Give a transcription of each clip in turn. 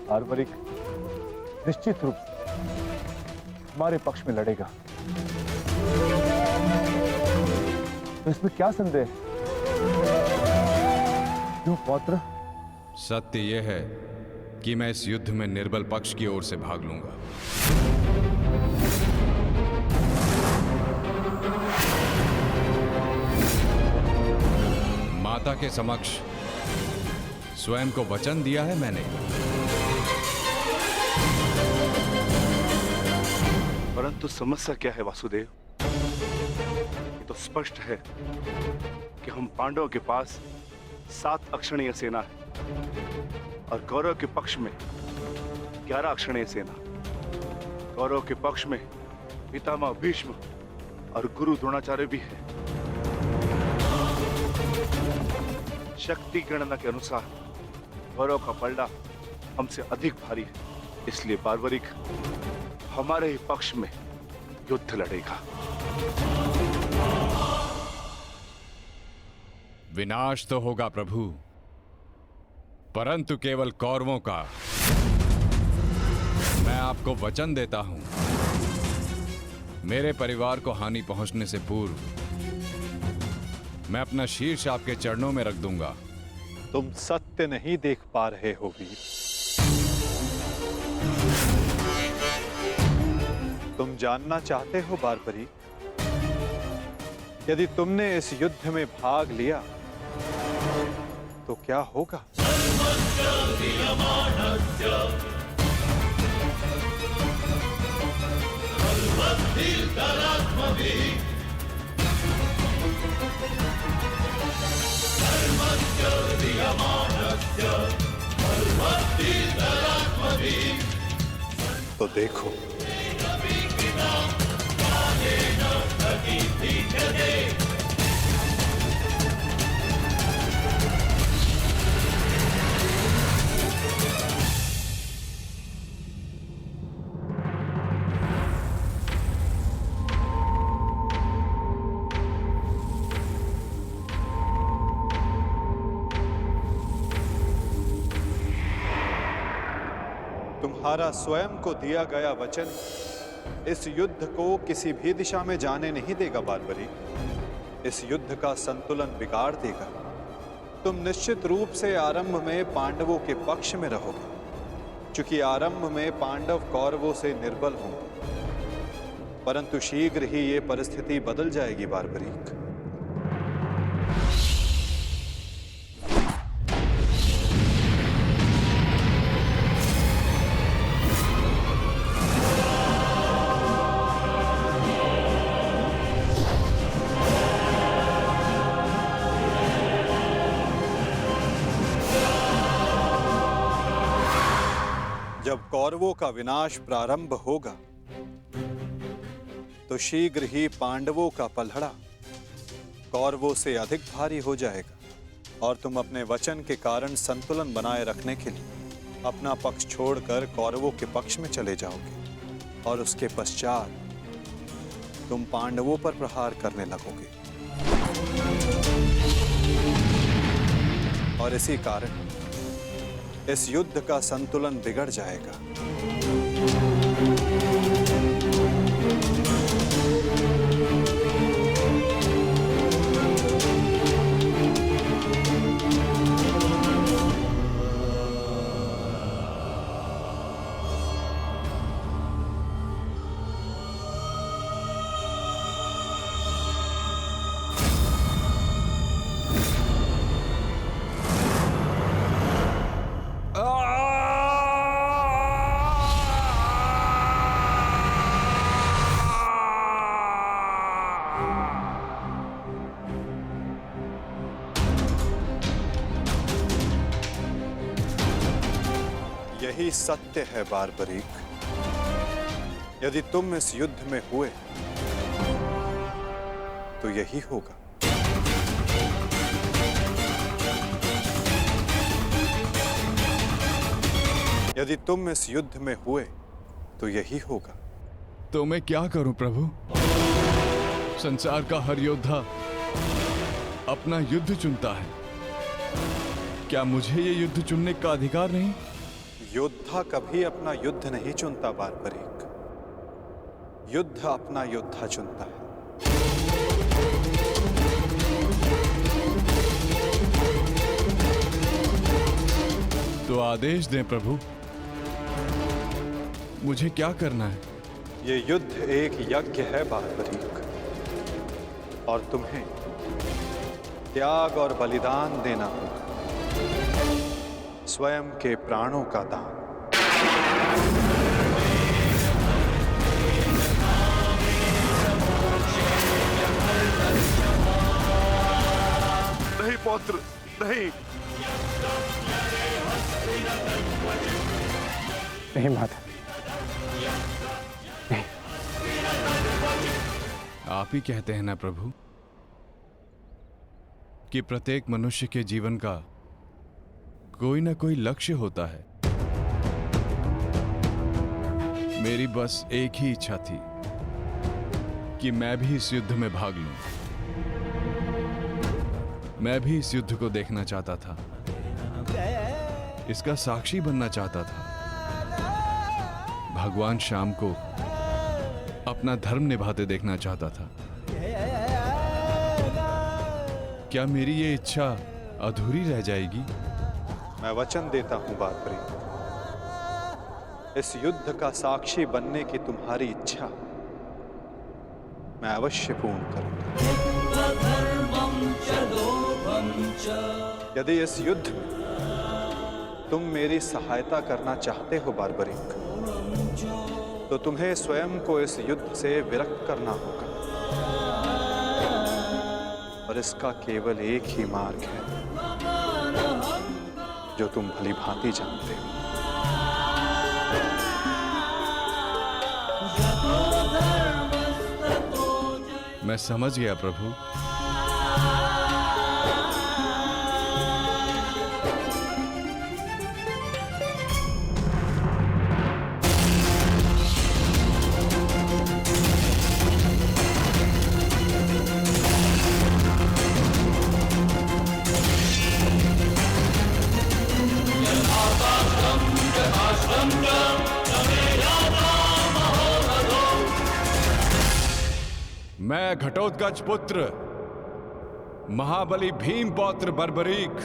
Barbaric निश्चित रूप से हमारे पक्ष में लड़ेगा, तो इसमें क्या संदेह है? क्यों पौत्र? सत्य यह है कि मैं इस युद्ध में निर्बल पक्ष की ओर से भाग लूंगा। माता के समक्ष स्वयं को वचन दिया है मैंने। परंतु समस्या क्या है वासुदेव? ये तो स्पष्ट है कि हम पांडवों के पास 7 अक्षणीय सेना है और कौरव के पक्ष में 11 अक्षणीय सेना। कौरव के पक्ष में पितामह भीष्म और गुरु द्रोणाचार्य भी है। शक्ति गणना के अनुसार कौरव का पलड़ा हमसे अधिक भारी है, इसलिए बारबरिक हमारे ही पक्ष में युद्ध लड़ेगा। विनाश तो होगा प्रभु, परंतु केवल कौरवों का। मैं आपको वचन देता हूं, मेरे परिवार को हानि पहुंचने से पूर्व मैं अपना शीर्ष आपके चरणों में रख दूंगा। तुम सत्य नहीं देख पा रहे हो वीर। तुम जानना चाहते हो बारबरिक, यदि तुमने इस युद्ध में भाग लिया तो क्या होगा? तो देखो, तुम्हारा स्वयं को दिया गया वचन इस युद्ध को किसी भी दिशा में जाने नहीं देगा बारबरिक। इस युद्ध का संतुलन बिगाड़ देगा। तुम निश्चित रूप से आरंभ में पांडवों के पक्ष में रहोगे, क्योंकि आरंभ में पांडव कौरवों से निर्बल होंगे, परंतु शीघ्र ही ये परिस्थिति बदल जाएगी बारबरिक। जब कौरवों का विनाश प्रारंभ होगा तो शीघ्र ही पांडवों का पलड़ा कौरवों से अधिक भारी हो जाएगा और तुम अपने वचन के कारण संतुलन बनाए रखने के लिए अपना पक्ष छोड़कर कौरवों के पक्ष में चले जाओगे और उसके पश्चात तुम पांडवों पर प्रहार करने लगोगे। और इसी कारण इस युद्ध का संतुलन बिगड़ जाएगा। यही सत्य है बारबरिक। यदि तुम इस युद्ध में हुए तो यही होगा। यदि तुम इस युद्ध में हुए तो यही होगा। तो मैं क्या करूं प्रभु? संसार का हर योद्धा अपना युद्ध चुनता है, क्या मुझे ये युद्ध चुनने का अधिकार नहीं? योद्धा कभी अपना युद्ध नहीं चुनता बारबरीक, युद्ध अपना योद्धा चुनता है। तो आदेश दें प्रभु, मुझे क्या करना है? ये युद्ध एक यज्ञ है बारबरीक, और तुम्हें त्याग और बलिदान देना होगा, स्वयं के प्राणों का दान। नहीं पौत्र, नहीं। नहीं माता, नहीं। आप ही कहते हैं ना प्रभु कि प्रत्येक मनुष्य के जीवन का कोई ना कोई लक्ष्य होता है। मेरी बस एक ही इच्छा थी कि मैं भी इस युद्ध में भाग लूं। मैं भी इस युद्ध को देखना चाहता था, इसका साक्षी बनना चाहता था। भगवान श्याम को अपना धर्म निभाते देखना चाहता था। क्या मेरी ये इच्छा अधूरी रह जाएगी? मैं वचन देता हूं बारबरीक, इस युद्ध का साक्षी बनने की तुम्हारी इच्छा मैं अवश्य पूर्ण करूंगा। यदि इस युद्ध में तुम मेरी सहायता करना चाहते हो बारबरीक, तो तुम्हें स्वयं को इस युद्ध से विरक्त करना होगा, और इसका केवल एक ही मार्ग है जो तुम भली भांति जानते हो। मैं समझ गया प्रभु। मैं घटोत्कच पुत्र महाबली भीम पौत्र बर्बरीक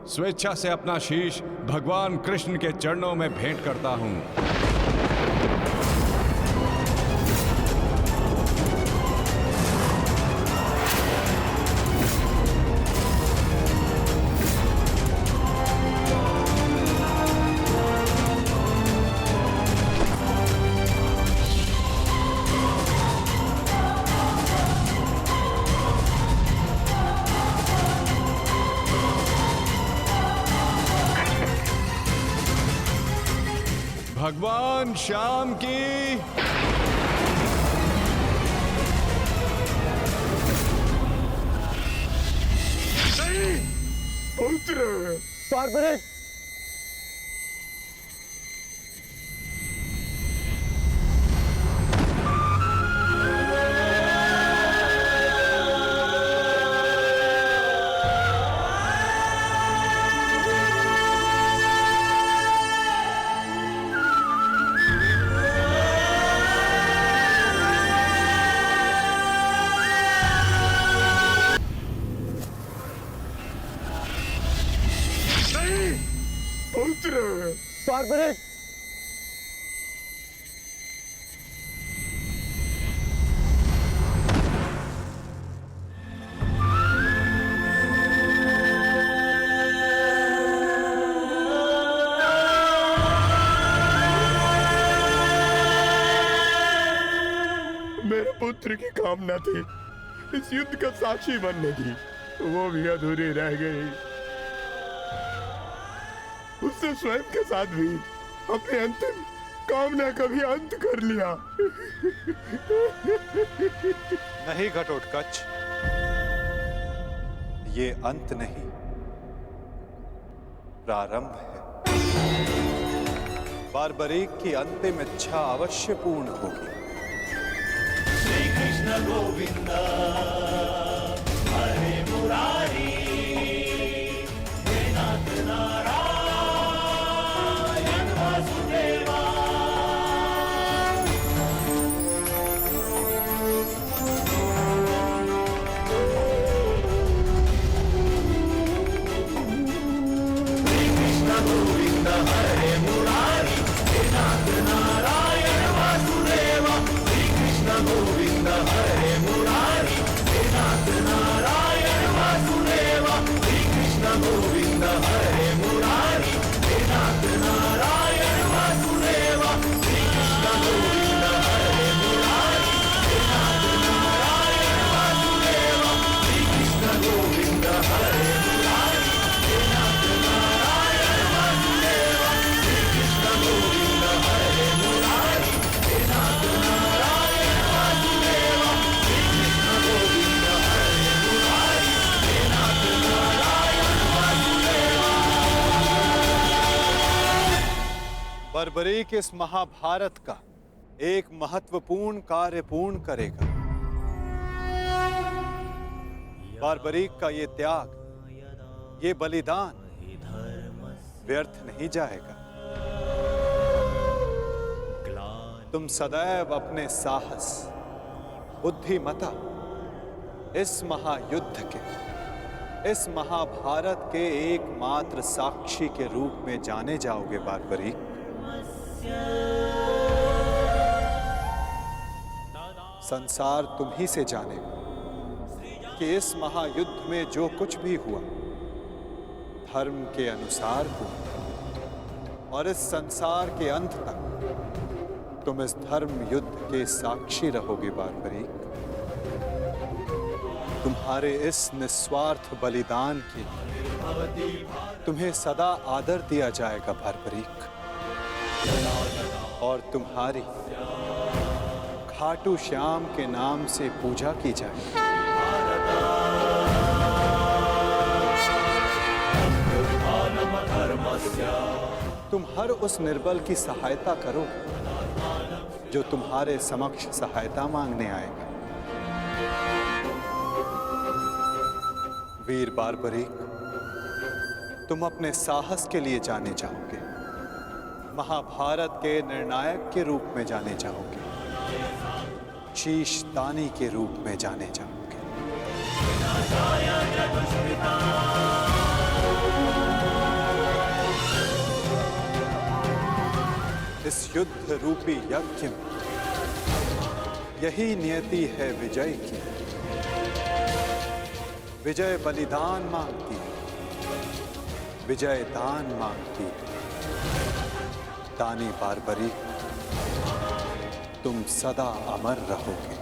स्वेच्छा से अपना शीश भगवान कृष्ण के चरणों में भेंट करता हूं। भगवान श्याम की पुत्र बारबरीक, बारबरीक, मेरे पुत्र की कामना थी इस युद्ध का साक्षी बनने की, वो भी अधूरी रह गई। उसने स्वयं के साथ भी अपनी अंतिम कामना का भी अंत कर लिया। नहीं घटोत्कच, ये अंत नहीं, प्रारंभ है। बारबरीक की अंतिम इच्छा अवश्य पूर्ण होगी। श्री कृष्ण गोविंद हरे मुरारी, हे नाथ नारायण। वासुदेवा श्री कृष्ण गोविंद हरे मुरारी हे नाथ नारायण वासुदेवा श्री कृष्ण गोविंद हरे मुरारी हे नाथ नारायण वासुदेवा श्री कृष्ण गोविंद हरे मुरारी हे नाथ नारायण वासुदेवा श्री कृष्ण गोविंद हरे मुरारी हे नाथ नारायण वासुदेवा श्री कृष्ण गोविंद हरे मुरारी हे नाथ नारायण वासुदेवा श्री कृष्ण गोविंद हरे मुरारी हे नाथ नारायण वासुदेवा श्री कृष्ण गोविंद हरे मुरारी हे नाथ नारायण वासुदेवा। बर्बरीक इस महाभारत का एक महत्वपूर्ण कार्य पूर्ण करेगा। बर्बरीक का ये त्याग, ये बलिदान व्यर्थ नहीं जाएगा। तुम सदैव अपने साहस, बुद्धिमता इस महायुद्ध के, इस महाभारत के एकमात्र साक्षी के रूप में जाने जाओगे बर्बरीक। संसार तुम ही से जानेगा कि इस महायुद्ध में जो कुछ भी हुआ धर्म के अनुसार हुआ, और इस संसार के अंत तक तुम इस धर्म युद्ध के साक्षी रहोगे बर्बरीक। तुम्हारे इस निस्वार्थ बलिदान के तुम्हें सदा आदर दिया जाएगा बर्बरीक, और तुम्हारी खाटू श्याम के नाम से पूजा की जाएगी। तुम हर उस निर्बल की सहायता करोगे जो तुम्हारे समक्ष सहायता मांगने आएगा। वीर बर्बरीक, तुम अपने साहस के लिए जाने जाओगे, महाभारत के निर्णायक के रूप में जाने जाओगे, शीश दानी के रूप में जाने जाओगे। इस युद्ध रूपी यज्ञ में यही नियति है विजय की। विजय बलिदान मांगती है, विजय दान मांगती है। दानी बर्बरीक, तुम सदा अमर रहोगे।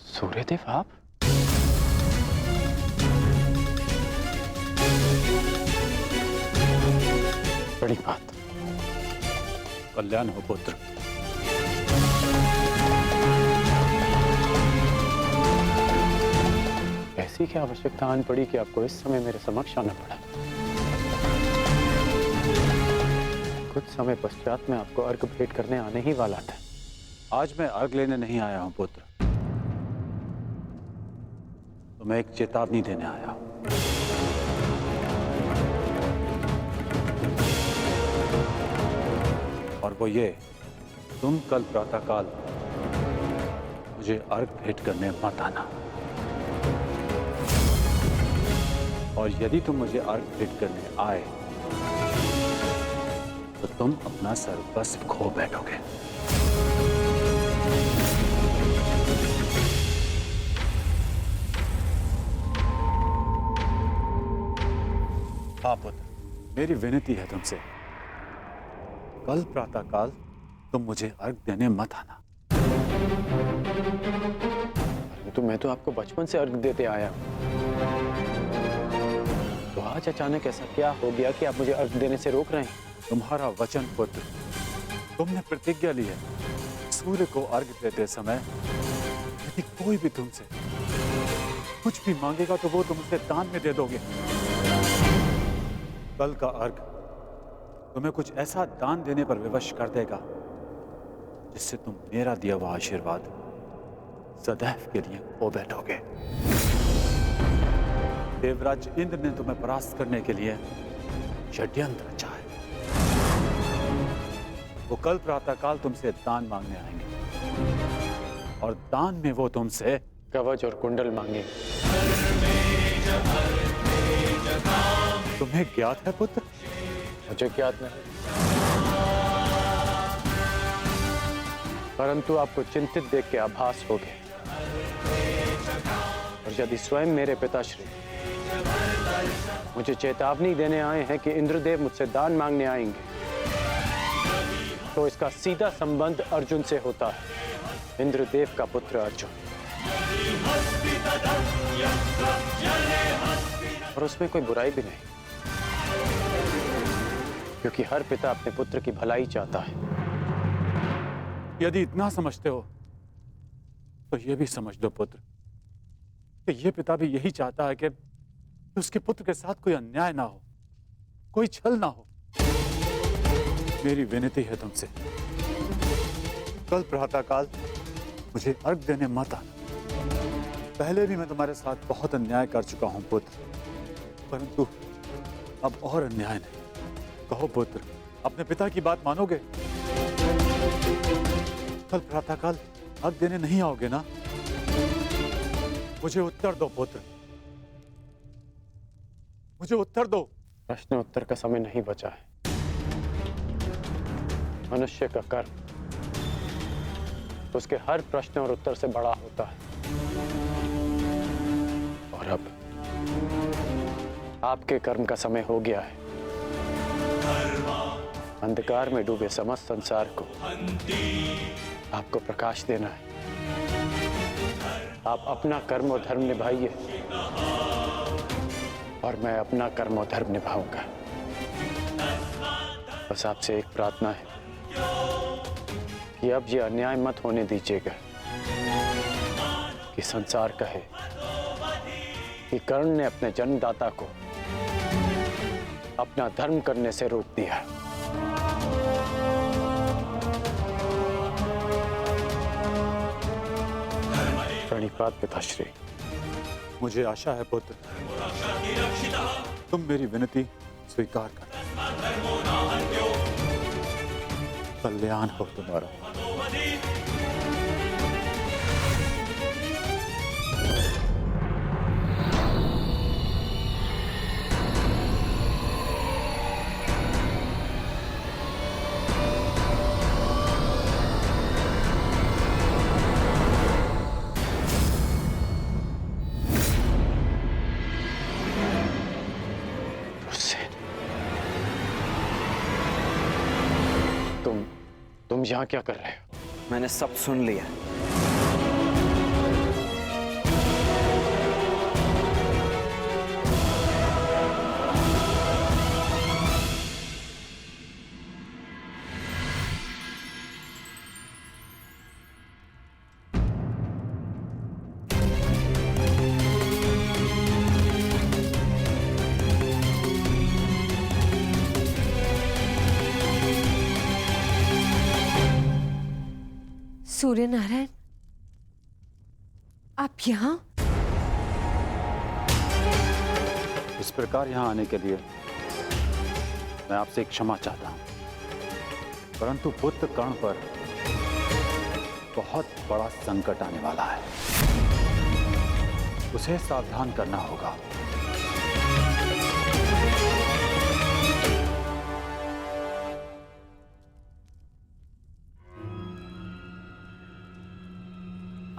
सूर्यदेव आप? बड़ी बात। कल्याण हो पुत्र। ऐसी क्या आवश्यकता आन पड़ी कि आपको इस समय मेरे समक्ष आना पड़ा? कुछ समय पश्चात मैं आपको अर्घ भेंट करने आने ही वाला था। आज मैं अर्घ लेने नहीं आया हूं पुत्र, तो मैं एक चेतावनी देने आया हूं। और वो ये, तुम कल प्रातःकाल मुझे अर्घ भेंट करने मत आना। और यदि तुम मुझे अर्घ भेंट करने आए तो तुम अपना सर्वस्व खो बैठोगे। हाँ पुत्र, मेरी विनती है तुमसे, कल प्रातःकाल तुम मुझे अर्घ देने मत आना। तो मैं तो आपको बचपन से अर्घ देते आया हूं। तो आज अचानक ऐसा क्या हो गया कि आप मुझे अर्घ देने से रोक रहे हैं? तुम्हारा वचन पुत्र, तुमने प्रतिज्ञा ली है, सूर्य को अर्घ देते समय यदि कोई भी तुमसे कुछ भी मांगेगा तो वो तुम उसे दान में दे दोगे। कल का अर्घ तुम्हें कुछ ऐसा दान देने पर विवश कर देगा जिससे तुम मेरा दिया हुआ आशीर्वाद सदैव के लिए खो बैठोगे। देवराज इंद्र ने तुम्हें परास्त करने के लिए षड्यंत्र रचा है। वो कल प्रातःकाल तुमसे दान मांगने आएंगे और दान में वो तुमसे कवच और कुंडल मांगे। तुम्हें ज्ञात है पुत्र? मुझे ज्ञात नहीं, परंतु आपको चिंतित देख के आभास हो गया। और यदि स्वयं मेरे पिताश्री मुझे चेतावनी देने आए हैं कि इंद्रदेव मुझसे दान मांगने आएंगे, तो इसका सीधा संबंध अर्जुन से होता है। इंद्रदेव का पुत्र अर्जुन, और उसमें कोई बुराई भी नहीं, क्योंकि हर पिता अपने पुत्र की भलाई चाहता है। यदि इतना समझते हो तो ये भी समझ लो पुत्र कि ये पिता भी यही चाहता है कि उसके पुत्र के साथ कोई अन्याय ना हो, कोई छल ना हो। मेरी विनती है तुमसे, कल प्रातःकाल मुझे अर्घ देने मत आना। पहले भी मैं तुम्हारे साथ बहुत अन्याय कर चुका हूं पुत्र, परंतु अब और अन्याय नहीं। कहो पुत्र, अपने पिता की बात मानोगे? कल प्रातःकाल अर्घ देने नहीं आओगे ना? मुझे उत्तर दो पुत्र, मुझे उत्तर दो। प्रश्न उत्तर का समय नहीं बचा है। मनुष्य का कर्म उसके हर प्रश्न और उत्तर से बड़ा होता है। और अब आपके कर्म का समय हो गया है। अंधकार में डूबे समस्त संसार को आपको प्रकाश देना है। आप अपना कर्म और धर्म निभाइए और मैं अपना कर्म और धर्म निभाऊंगा। बस आपसे एक प्रार्थना है कि अब ये अन्याय मत होने दीजिएगा कि संसार कहे कि कर्ण ने अपने जन्मदाता को अपना धर्म करने से रोक दिया। प्रणिपात पिताश्री। मुझे आशा है पुत्र तुम मेरी विनती स्वीकार कर। कल्याण हो तुम्हारा। तुम यहाँ क्या कर रहे हो? मैंने सब सुन लिया। सूर्य नारायण, आप यहाँ? इस प्रकार यहाँ आने के लिए मैं आपसे क्षमा चाहता हूँ, परंतु पुत्र कर्ण पर बहुत बड़ा संकट आने वाला है। उसे सावधान करना होगा।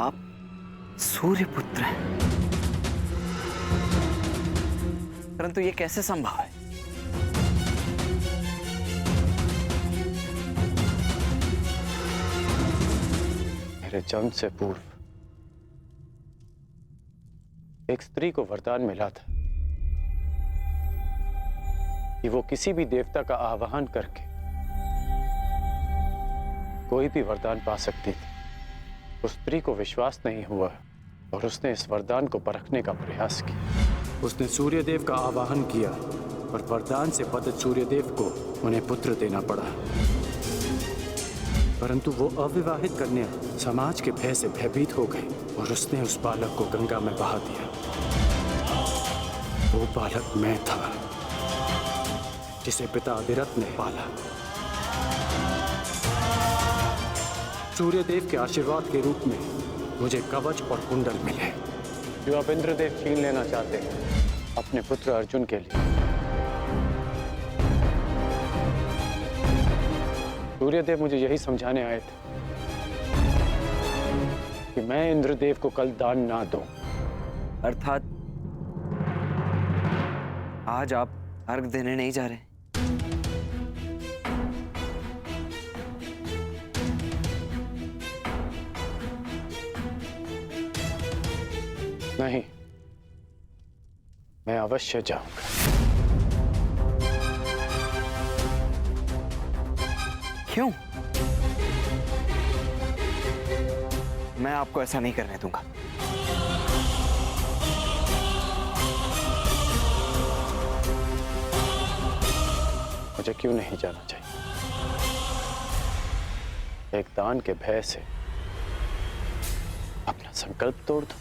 आप सूर्यपुत्र हैं, परंतु ये कैसे संभव है? मेरे जन्म से पूर्व एक स्त्री को वरदान मिला था कि वो किसी भी देवता का आवाहन करके कोई भी वरदान पा सकती थी। उस स्त्री को विश्वास नहीं हुआ और उसने इस वरदान को परखने का प्रयास किया। उसने सूर्यदेव का आवाहन किया और वरदान से बद्ध सूर्यदेव को उन्हें पुत्र देना पड़ा। परंतु वो अविवाहित कन्या समाज के भय से भयभीत हो गई और उसने उस बालक को गंगा में बहा दिया। वो बालक मैं था, जिसे पिता अधिरथ ने पाला। सूर्यदेव के आशीर्वाद के रूप में मुझे कवच और कुंडल मिले, जो अब इंद्रदेव छीन लेना चाहते हैं अपने पुत्र अर्जुन के लिए। सूर्यदेव मुझे यही समझाने आए थे कि मैं इंद्रदेव को कल दान ना दूं। अर्थात आज आप अर्घ देने नहीं जा रहे? नहीं, मैं अवश्य जाऊंगा। क्यों? मैं आपको ऐसा नहीं करने दूंगा। मुझे क्यों नहीं जाना चाहिए? एक दान के भय से अपना संकल्प तोड़ दो,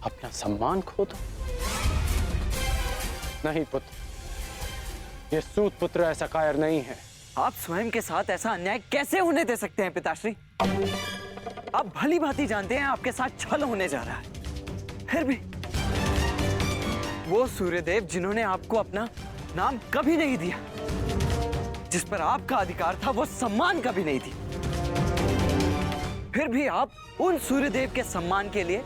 अपना सम्मान खो दो? नहीं पुत्र, ये सूत पुत्र ऐसा कायर नहीं है। आप स्वयं के साथ ऐसा अन्याय कैसे होने दे सकते हैं पिताश्री? आप भली भांति जानते हैं आपके साथ छल होने जा रहा है। फिर भी वो सूर्यदेव जिन्होंने आपको अपना नाम कभी नहीं दिया, जिस पर आपका अधिकार था, वो सम्मान कभी नहीं दी, फिर भी आप उन सूर्यदेव के सम्मान के लिए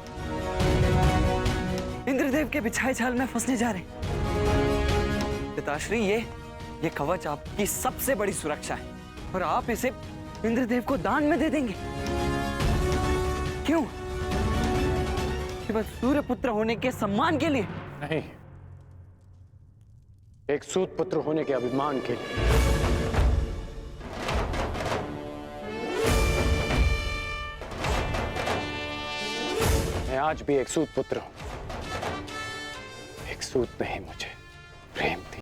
इंद्रदेव के बिछाए जाल में फंसने जा रहे हैं। पिताश्री, ये कवच आपकी सबसे बड़ी सुरक्षा है और आप इसे इंद्रदेव को दान में दे देंगे। क्यों? केवल सूर्यपुत्र होने के सम्मान के लिए? नहीं, एक सूत पुत्र होने के अभिमान के लिए। मैं आज भी एक सूत पुत्र हूं। एक सूत नहीं मुझे।